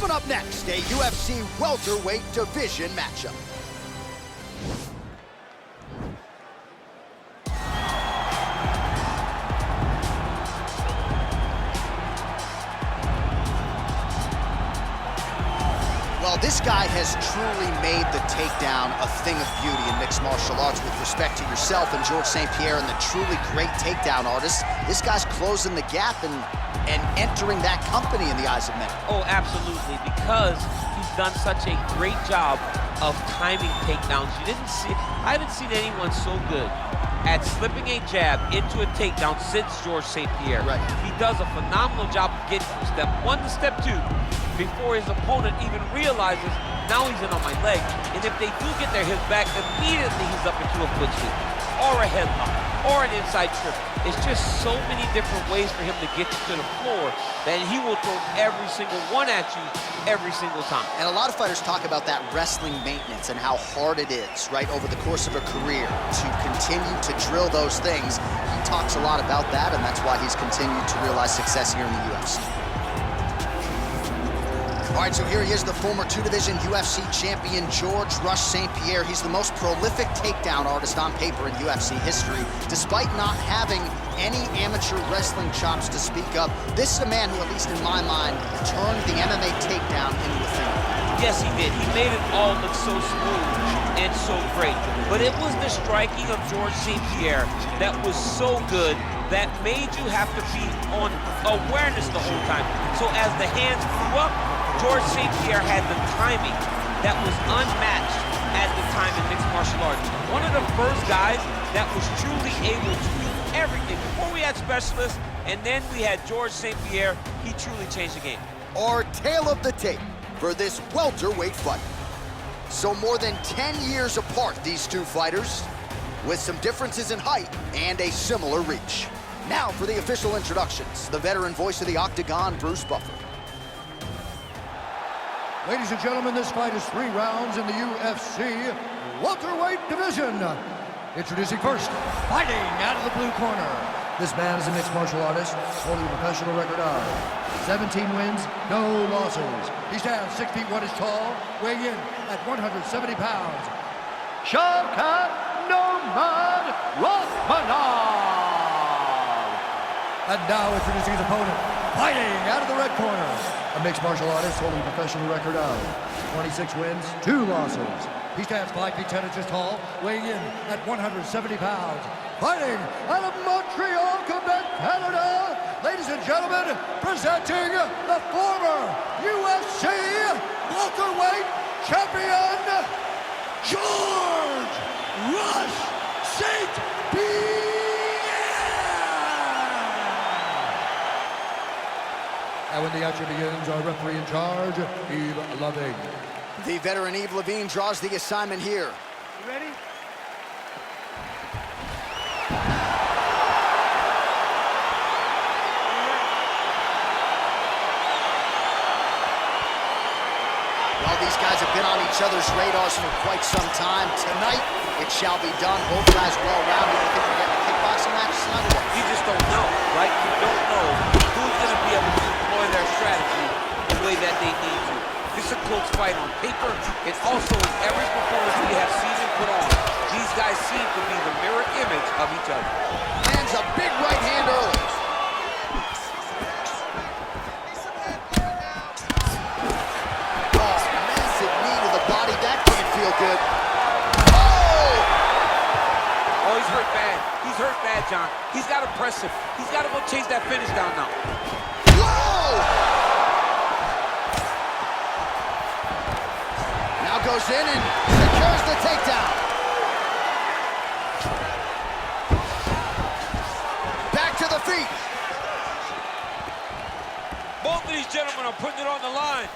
Coming up next, a UFC welterweight division matchup. Well, this guy has truly made the takedown a thing of beauty in mixed martial arts. With respect to yourself and George St. Pierre and the truly great takedown artists, this guy's closing the gap and entering that company in the eyes of many. Oh, absolutely, because he's done such a great job of timing takedowns. I haven't seen anyone so good at slipping a jab into a takedown since George St. Pierre. Right. He does a phenomenal job of getting from step 1 to step 2 before his opponent even realizes, now he's in on my leg. And if they do get their hips back, immediately he's up into a foot sweep, or a headlock, or an inside trip. It's just so many different ways for him to get you to the floor that he will throw every single one at you every single time. And a lot of fighters talk about that wrestling maintenance and how hard it is, right, over the course of a career to continue to drill those things. He talks a lot about that, and that's why he's continued to realize success here in the UFC. All right, so here he is, the former two-division UFC champion, George Rush St. Pierre. He's the most prolific takedown artist on paper in UFC history. Despite not having any amateur wrestling chops to speak of, this is a man who, at least in my mind, turned the MMA takedown into a thing. Yes, he did. He made it all look so smooth and so great. But it was the striking of George St. Pierre that was so good that made you have to be on awareness the whole time. So as the hands flew up, George St. Pierre had the timing that was unmatched at the time in mixed martial arts. One of the first guys that was truly able to do everything. Before we had specialists, and then we had George St. Pierre, he truly changed the game. Our tale of the tape for this welterweight fight. So more than 10 years apart, these two fighters, with some differences in height and a similar reach. Now for the official introductions, the veteran voice of the Octagon, Bruce Buffer. Ladies and gentlemen, this fight is 3 rounds in the UFC welterweight division. Introducing first, fighting out of the blue corner. This man is a mixed martial artist, holding a professional record of 17 wins, no losses. He stands 6 feet 1 inch tall, weighing in at 170 pounds. Shavkat Nurmagomedov. And now introducing his opponent, fighting out of the red corner. A mixed martial artist holding a professional record of 26 wins, 2 losses. He stands 5 feet 10 inches tall, weighing in at 170 pounds. Fighting out of Montreal, Quebec, Canada, ladies and gentlemen, presenting the former UFC welterweight champion, George Rush St. Pierre. And when the action begins, our referee in charge, Yves Lavigne. The veteran Yves Lavigne draws the assignment here. You ready? Well, these guys have been on each other's radars for quite some time. Tonight, it shall be done. Both guys well-rounded. You think we're getting a kickboxing match tonight? You just don't know, right? You don't know who's going to be able to employ their strategy the way that they need to. This is a close fight on paper, and also in every performance we have seen and put on. These guys seem to be the mirror image of each other. Lands a big right hand early. Oh, massive knee to the body. That can't feel good. Oh, he's hurt bad. He's hurt bad, John. He's got to press him. He's got to go chase that finish down now. Whoa! Now goes in and secures the takedown. Back to the feet. Both of these gentlemen are putting it on the line.